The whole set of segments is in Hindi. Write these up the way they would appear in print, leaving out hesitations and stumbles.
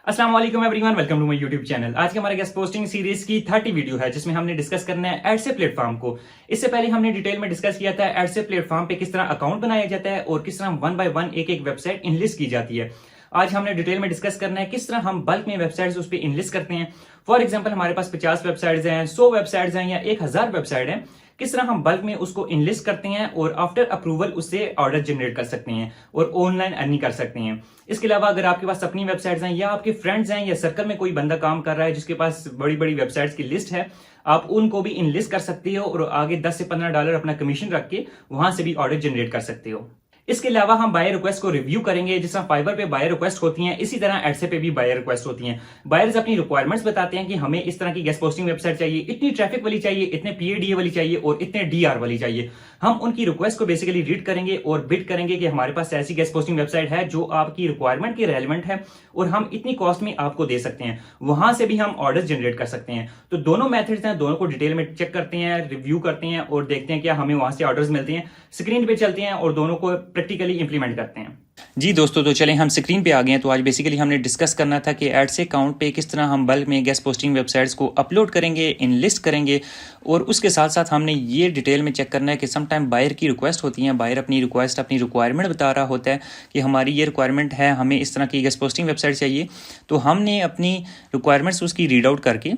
अस्सलाम वालेकुम everyone, welcome to my YouTube channel. आज के हमारे गेस्ट पोस्टिंग सीरीज की 30 वीडियो है जिसमें हमने डिस्कस करना है एडसे प्लेटफॉर्म को। इससे पहले हमने डिटेल में डिस्कस किया था एडसे प्लेटफॉर्म पे किस तरह अकाउंट बनाया जाता है और किस तरह वन बाय वन एक एक वेबसाइट इनलिस्ट की जाती है। आज हमने डिटेल में डिस्कस करना है किस तरह हम बल्क में वेबसाइट्स उस पर इनलिस्ट करते हैं। फॉर एग्जाम्पल हमारे पास 50 वेबसाइट्स हैं, 100 वेबसाइट्स हैं या 1000 वेबसाइट हैं, किस तरह हम बल्क में उसको इनलिस्ट करते हैं और आफ्टर अप्रूवल उससे ऑर्डर जनरेट कर सकते हैं और ऑनलाइन अर्निंग कर सकते हैं। इसके अलावा अगर आपके पास अपनी वेबसाइट्स हैं या आपके फ्रेंड्स हैं या सर्कल में कोई बंदा काम कर रहा है जिसके पास बड़ी बड़ी वेबसाइट्स की लिस्ट है, आप उनको भी इनलिस्ट कर सकते हो और आगे 10 से $15 अपना कमीशन रख के वहां से भी ऑर्डर जनरेट कर सकते हो। इसके अलावा हम बायर रिक्वेस्ट को रिव्यू करेंगे। जिस तरह फाइवर पे बायर रिक्वेस्ट होती हैं इसी तरह एडसे पे भी बायर रिक्वेस्ट होती हैं। बायर्स अपनी रिक्वायरमेंट्स बताते हैं कि हमें इस तरह की गेस्ट पोस्टिंग वेबसाइट चाहिए, इतनी ट्रैफिक वाली चाहिए, इतने PADA वाली चाहिए और इतने DR वाली चाहिए। हम उनकी रिक्वेस्ट को बेसिकली रीड करेंगे और बिड करेंगे कि हमारे पास ऐसी गेस्ट पोस्टिंग वेबसाइट है जो आपकी रिक्वायरमेंट के रेलेवेंट है और हम इतनी कॉस्ट में आपको दे सकते हैं। वहां से भी हम ऑर्डर जनरेट कर सकते हैं। तो दोनों मेथड्स हैं, दोनों को डिटेल में चेक करते हैं, रिव्यू करते हैं और देखते हैं क्या हमें वहां से ऑर्डर्स मिलते हैं। स्क्रीन पे चलते हैं और दोनों को प्रैक्टिकली इंप्लीमेंट करते हैं। जी दोस्तों, तो चलें हम स्क्रीन पे आ गए हैं। तो आज बेसिकली हमने डिस्कस करना था कि एडसे अकाउंट पे किस तरह हम बल्क में गेस्ट पोस्टिंग वेबसाइट्स को अपलोड करेंगे, इनलिस्ट करेंगे और उसके साथ साथ हमने ये डिटेल में चेक करना है कि सम टाइम बायर की रिक्वेस्ट होती है, बायर अपनी रिक्वेस्ट अपनी रिक्वायरमेंट बता रहा होता है कि हमारी ये रिक्वायरमेंट है, हमें इस तरह की गेस्ट पोस्टिंग वेबसाइट चाहिए। तो हमने अपनी रिक्वायरमेंट्स उसकी रीड आउट करके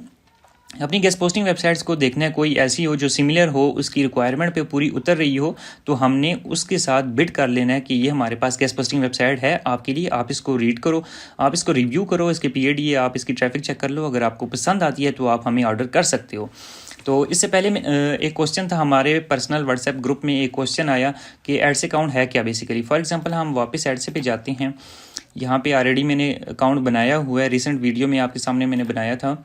अपनी गेस्ट पोस्टिंग वेबसाइट्स को देखना है, कोई ऐसी हो जो सिमिलर हो, उसकी रिक्वायरमेंट पे पूरी उतर रही हो, तो हमने उसके साथ बिड कर लेना है कि ये हमारे पास गेस्ट पोस्टिंग वेबसाइट है आपके लिए, आप इसको रीड करो, आप इसको रिव्यू करो, इसके PADA आप इसकी ट्रैफिक चेक कर लो। अगर आपको पसंद आती है तो आप हमें ऑर्डर कर सकते हो। तो इससे पहले एक क्वेश्चन था हमारे पर्सनल व्हाट्सएप ग्रुप में, एक क्वेश्चन आया कि एडसे अकाउंट है क्या बेसिकली। फॉर एग्जांपल हम वापस एडसे पे जाते हैं, यहाँ पे ऑलरेडी मैंने अकाउंट बनाया हुआ है, रिसेंट वीडियो में आपके सामने मैंने बनाया था।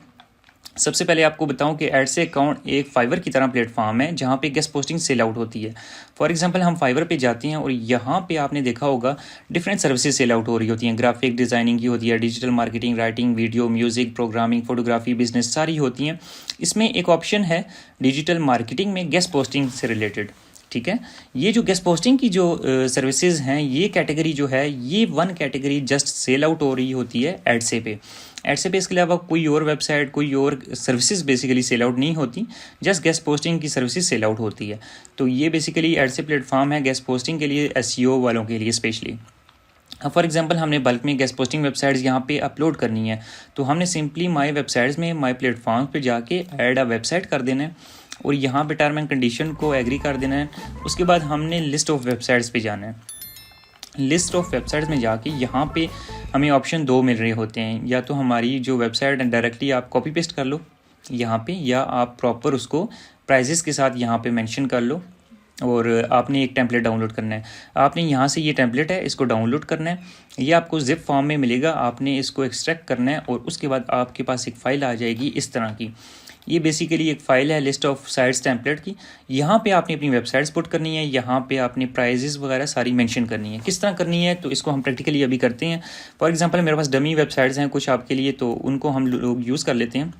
सबसे पहले आपको बताऊं कि एडसे अकाउंट एक फाइवर की तरह प्लेटफॉर्म है जहां पे गेस्ट पोस्टिंग सेल आउट होती है। फॉर एग्जांपल हम फाइवर पे जाते हैं और यहाँ पे आपने देखा होगा डिफरेंट सर्विसेज सेल आउट हो रही होती हैं। ग्राफिक डिज़ाइनिंग की होती है, digital marketing, writing, video, music, programming, photography, business सारी होती हैं। इसमें एक ऑप्शन है डिजिटल मार्केटिंग में गेस्ट पोस्टिंग से रिलेटेड। ठीक है, ये जो गेस्ट पोस्टिंग की जो सर्विसेज हैं, ये कैटेगरी जो है, ये one category just sell out हो रही होती है एडसे पे। एडसे पे इसके अलावा कोई और वेबसाइट, कोई और सर्विसेज बेसिकली सेल आउट नहीं होती, जस्ट गेस्ट पोस्टिंग की सर्विसेज सेल आउट होती है। तो ये बेसिकली एडसे प्लेटफॉर्म है गेस्ट पोस्टिंग के लिए, SEO वालों के लिए स्पेशली। अब फॉर एग्जांपल हमने बल्क में गेस्ट पोस्टिंग वेबसाइट्स यहाँ पे अपलोड करनी है, तो हमने सिंपली माई वेबसाइट्स में माई प्लेटफॉर्म पे जाके ऐड अ वेबसाइट कर देना है और यहाँ पे टर्म एंड कंडीशन को एग्री कर देना है। उसके बाद हमने लिस्ट ऑफ वेबसाइट्स पे जाना है। लिस्ट ऑफ वेबसाइट्स में जाके यहाँ पे हमें ऑप्शन 2 मिल रहे होते हैं, या तो हमारी जो वेबसाइट है डायरेक्टली आप कॉपी पेस्ट कर लो यहाँ पे, या आप प्रॉपर उसको प्राइजेस के साथ यहाँ पे मेंशन कर लो और आपने एक टेम्पलेट डाउनलोड करना है। आपने यहाँ से ये टेम्पलेट है इसको डाउनलोड करना है, ये आपको जिप फॉर्म में मिलेगा, आपने इसको एक्सट्रैक्ट करना है और उसके बाद आपके पास एक फ़ाइल आ जाएगी इस तरह की। ये बेसिकली एक फ़ाइल है लिस्ट ऑफ साइट्स टेम्पलेट की। यहाँ पे आपने अपनी वेबसाइट्स पुट करनी है, यहाँ पे आपने प्राइजेस वगैरह सारी मेंशन करनी है। किस तरह करनी है तो इसको हम प्रैक्टिकली अभी करते हैं। फॉर एग्जांपल मेरे पास डमी वेबसाइट्स हैं कुछ आपके लिए, तो उनको हम लोग यूज़ कर लेते हैं।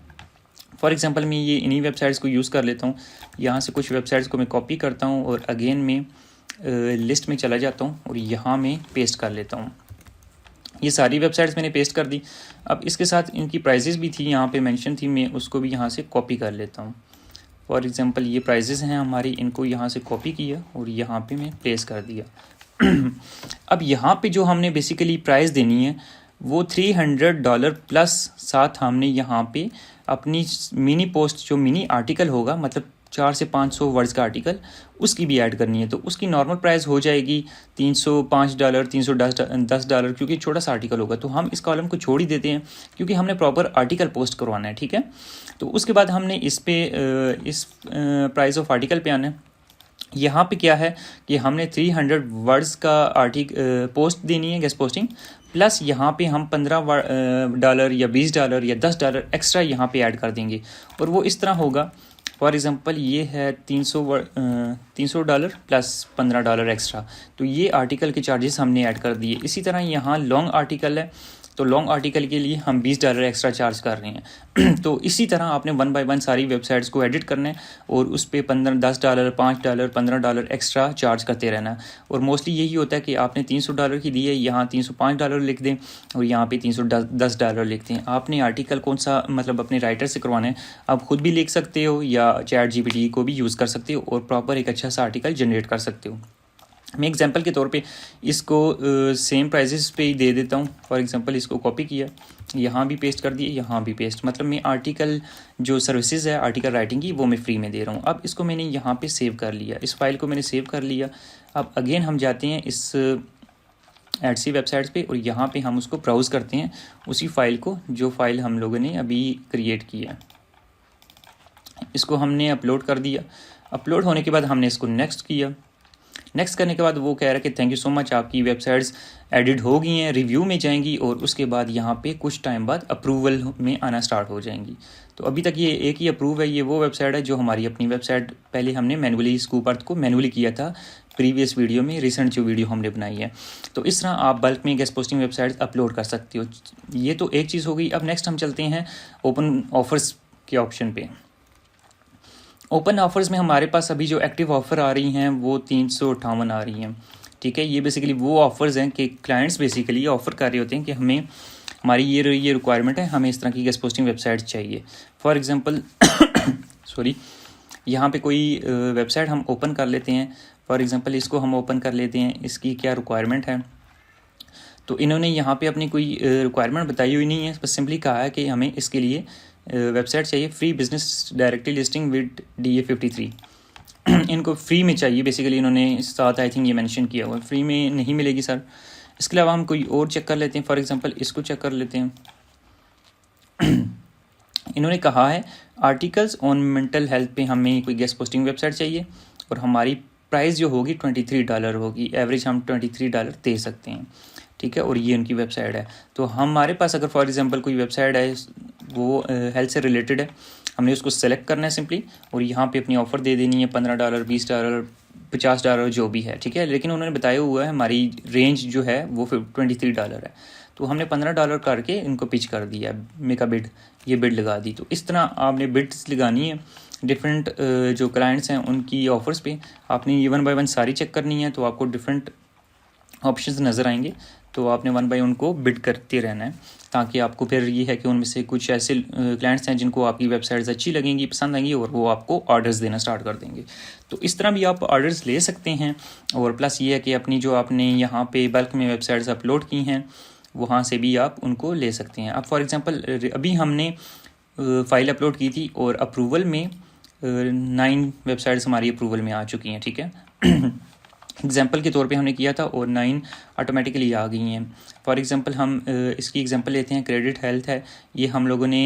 फॉर एग्जांपल मैं ये इन्हीं वेबसाइट्स को यूज़ कर लेता हूँ। यहाँ से कुछ वेबसाइट्स को मैं कॉपी करता हूँ और अगेन में लिस्ट में चला जाता हूँ और यहाँ मैं पेस्ट कर लेता हूँ। ये सारी वेबसाइट्स मैंने पेस्ट कर दी। अब इसके साथ इनकी प्राइजेस भी थी यहाँ पे मेंशन थी, मैं उसको भी यहाँ से कॉपी कर लेता हूँ। फॉर एग्जांपल ये प्राइजेस हैं हमारी, इनको यहाँ से कॉपी किया और यहाँ पे मैं प्लेस कर दिया। अब यहाँ पे जो हमने बेसिकली प्राइस देनी है वो $300 प्लस साथ हमने यहाँ पे अपनी मिनी पोस्ट जो मिनी आर्टिकल होगा, मतलब 400 से 500 वर्ड्स का आर्टिकल, उसकी भी ऐड करनी है। तो उसकी नॉर्मल प्राइस हो जाएगी $305, $310, क्योंकि छोटा सा आर्टिकल होगा। तो हम इस कॉलम को छोड़ ही देते हैं क्योंकि हमने प्रॉपर आर्टिकल पोस्ट करवाना है। ठीक है, तो उसके बाद हमने इस पे इस प्राइस ऑफ आर्टिकल पे आना है। यहाँ पे क्या है कि हमने 300 वर्ड्स का पोस्ट देनी है गेस्ट पोस्टिंग, प्लस यहाँ पे हम $15 या $20 या $10 एक्स्ट्रा यहाँ पे ऐड कर देंगे और वो इस तरह होगा। फॉर एग्ज़ाम्पल ये है $300 प्लस $15 एक्स्ट्रा, तो ये आर्टिकल के चार्जेस हमने ऐड कर दिए। इसी तरह यहाँ लॉन्ग आर्टिकल है तो लॉन्ग आर्टिकल के लिए हम $20 एक्स्ट्रा चार्ज कर रहे हैं। तो इसी तरह आपने 1 बाय 1 सारी वेबसाइट्स को एडिट करना है और उस पर $10, $5, $15 एक्स्ट्रा चार्ज करते रहना है। और मोस्टली यही होता है कि आपने $300 की दी है, यहाँ $305 लिख दें और यहाँ पे $310 लिख दें। आपने आर्टिकल कौन सा मतलब अपने राइटर से करवाना है, आप खुद भी लिख सकते हो या ChatGPT को भी यूज़ कर सकते हो और प्रॉपर एक अच्छा सा आर्टिकल जनरेट कर सकते हो। मैं एग्जांपल के तौर पे इसको सेम प्राइसेस पे ही दे देता हूँ। फॉर एग्जांपल इसको कॉपी किया, यहाँ भी पेस्ट कर दिया, यहाँ भी पेस्ट, मतलब मैं आर्टिकल जो सर्विसेज है आर्टिकल राइटिंग की वो मैं फ्री में दे रहा हूँ। अब इसको मैंने यहाँ पे सेव कर लिया, इस फाइल को मैंने सेव कर लिया। अब अगेन हम जाते हैं इस एडसी वेबसाइट्स पे और यहाँ पे हम उसको ब्राउज़ करते हैं उसी फाइल को जो फाइल हम लोगों ने अभी क्रिएट किया है। इसको हमने अपलोड कर दिया। अपलोड होने के बाद हमने इसको नेक्स्ट किया। नेक्स्ट करने के बाद वो कह रहा है कि थैंक यू सो मच, आपकी वेबसाइट्स एडिट हो गई हैं, रिव्यू में जाएंगी और उसके बाद यहाँ पे कुछ टाइम बाद अप्रूवल में आना स्टार्ट हो जाएंगी। तो अभी तक ये एक ही अप्रूव है। ये वो वेबसाइट है जो हमारी अपनी वेबसाइट पहले हमने मैनुअली स्कूप अर्थ को मैनुअली किया था प्रीवियस वीडियो में, रिसेंट जो वीडियो हमने बनाई है। तो इस तरह आप बल्क में गेस्ट पोस्टिंग वेबसाइट अपलोड कर सकते हो। ये तो एक चीज़ हो गई। अब नेक्स्ट हम चलते हैं ओपन ऑफर्स के ऑप्शन पे। ओपन ऑफर्स में हमारे पास अभी जो एक्टिव ऑफ़र आ रही हैं वो 358 आ रही हैं। ठीक है, ये बेसिकली वो ऑफ़र्स हैं कि क्लाइंट्स बेसिकली ऑफ़र कर रहे होते हैं कि हमें हमारी ये रिक्वायरमेंट है, हमें इस तरह की गेस्ट पोस्टिंग वेबसाइट चाहिए। फॉर एग्जांपल सॉरी, यहाँ पे कोई वेबसाइट हम ओपन कर लेते हैं। फॉर एग्जांपल इसको हम ओपन कर लेते हैं, इसकी क्या रिक्वायरमेंट है। तो इन्होंने यहाँ पे अपनी कोई रिक्वायरमेंट बताई हुई नहीं है, बस सिंपली कहा है कि हमें इसके लिए वेबसाइट चाहिए free business directly listing with DA53। इनको फ्री में चाहिए बेसिकली, इन्होंने साथ आई थिंक ये मेंशन किया हुआ है। फ्री में नहीं मिलेगी सर। इसके अलावा हम कोई और चेक कर लेते हैं। फॉर एग्जांपल इसको चेक कर लेते हैं। इन्होंने कहा है आर्टिकल्स ऑन मेंटल हेल्थ पे हमें कोई गेस्ट पोस्टिंग वेबसाइट चाहिए और हमारी प्राइस जो होगी $23 होगी। एवरेज हम $23 दे सकते हैं। ठीक है, और ये उनकी वेबसाइट है। तो हमारे पास अगर फॉर एग्जांपल कोई वेबसाइट है वो हेल्थ से रिलेटेड है, हमने उसको सेलेक्ट करना है सिंपली और यहाँ पे अपनी ऑफ़र दे देनी है $15, $20, $50 जो भी है। ठीक है, लेकिन उन्होंने बताया हुआ है हमारी रेंज जो है वो $23 है। तो हमने $15 करके इनको पिच कर दिया, मेक अ बिड, ये बिड लगा दी। तो इस तरह आपने बिड्स लगानी है डिफरेंट जो क्लाइंट्स हैं उनकी ऑफ़र्स पे। आपने ये 1 बाय 1 सारी चेक करनी है तो आपको डिफरेंट ऑप्शंस नज़र आएंगे। तो आपने 1 बाय 1 को बिड करते रहना है ताकि आपको फिर ये है कि उनमें से कुछ ऐसे क्लाइंट्स हैं जिनको आपकी वेबसाइट्स अच्छी लगेंगी, पसंद आएंगी और वो आपको ऑर्डर्स देना स्टार्ट कर देंगे। तो इस तरह भी आप ऑर्डर्स ले सकते हैं। और प्लस ये है कि अपनी जो आपने यहाँ पे बल्क में वेबसाइट्स अपलोड की हैं वहाँ से भी आप उनको ले सकते हैं। अब फॉर एग्जांपल अभी हमने फ़ाइल अपलोड की थी और अप्रूवल में 9 वेबसाइट्स हमारी अप्रूवल में आ चुकी हैं। ठीक है, एग्जाम्पल के तौर पे हमने किया था और 9 ऑटोमेटिकली आ गई हैं। फॉर एग्जांपल हम इसकी एग्जांपल लेते हैं, क्रेडिट हेल्थ है, ये हम लोगों ने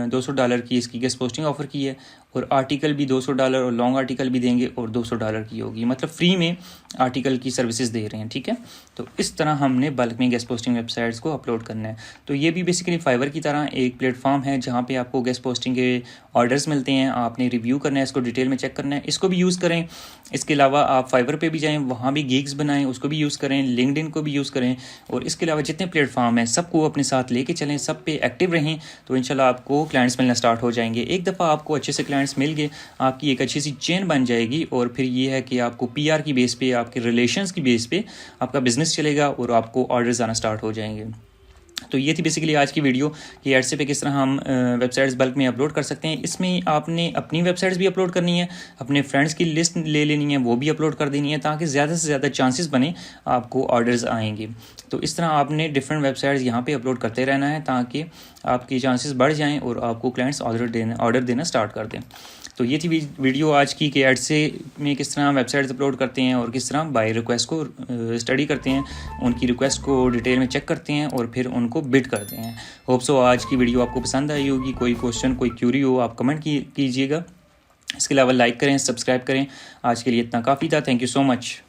$200 की इसकी गेस्ट पोस्टिंग ऑफ़र की है और आर्टिकल भी $200 और लॉन्ग आर्टिकल भी देंगे और $200 की होगी, मतलब फ्री में आर्टिकल की सर्विसेज दे रहे हैं। ठीक है, तो इस तरह हमने बल्क में गेस्ट पोस्टिंग वेबसाइट्स को अपलोड करना है। तो ये भी बेसिकली फाइवर की तरह एक प्लेटफॉर्म है जहाँ पे आपको गेस्ट पोस्टिंग के ऑर्डर्स मिलते हैं। आपने रिव्यू करना है, इसको डिटेल में चेक करना है, इसको भी यूज़ करें। इसके अलावा आप फाइवर पे भी जाएँ, वहाँ भी गिग्स बनाएं, उसको भी यूज़ करें, लिंक्डइन को भी यूज़ करें और इसके अलावा जितने प्लेटफॉर्म हैं सबको अपने साथ लेके चलें, सब पे एक्टिव रहें। तो इंशाल्लाह आपको क्लाइंट्स मिलना स्टार्ट हो जाएंगे। एक दफ़ा आपको अच्छे से क्लाइंट्स मिल गए, आपकी एक अच्छी सी चेन बन जाएगी और फिर ये है कि आपको PR की बेस पे, आपके रिलेशंस की बेस पे आपका बिजनेस चलेगा और आपको ऑर्डर्स आना स्टार्ट हो जाएंगे। तो ये थी बेसिकली आज की वीडियो कि एडसे पे किस तरह हम वेबसाइट्स बल्क में अपलोड कर सकते हैं। इसमें आपने अपनी वेबसाइट्स भी अपलोड करनी है, अपने फ्रेंड्स की लिस्ट ले लेनी है, वो भी अपलोड कर देनी है ताकि ज़्यादा से ज़्यादा चांसेस बने आपको ऑर्डर्स आएंगे। तो इस तरह आपने डिफरेंट वेबसाइट्स यहाँ पे अपलोड करते रहना है ताकि आपकी चांसेस बढ़ जाएँ और आपको क्लाइंट्स ऑर्डर देना स्टार्ट कर दें। तो ये थी वीडियो आज की कि एडसे में किस तरह वेबसाइट्स अपलोड करते हैं और किस तरह बाय रिक्वेस्ट को स्टडी करते हैं, उनकी रिक्वेस्ट को डिटेल में चेक करते हैं और फिर उनको बिड करते हैं। होप सो आज की वीडियो आपको पसंद आई होगी। कोई क्वेश्चन, कोई क्यूरी हो आप कमेंट कीजिएगा। इसके अलावा लाइक करें, सब्सक्राइब करें। आज के लिए इतना काफ़ी था। Thank you so much.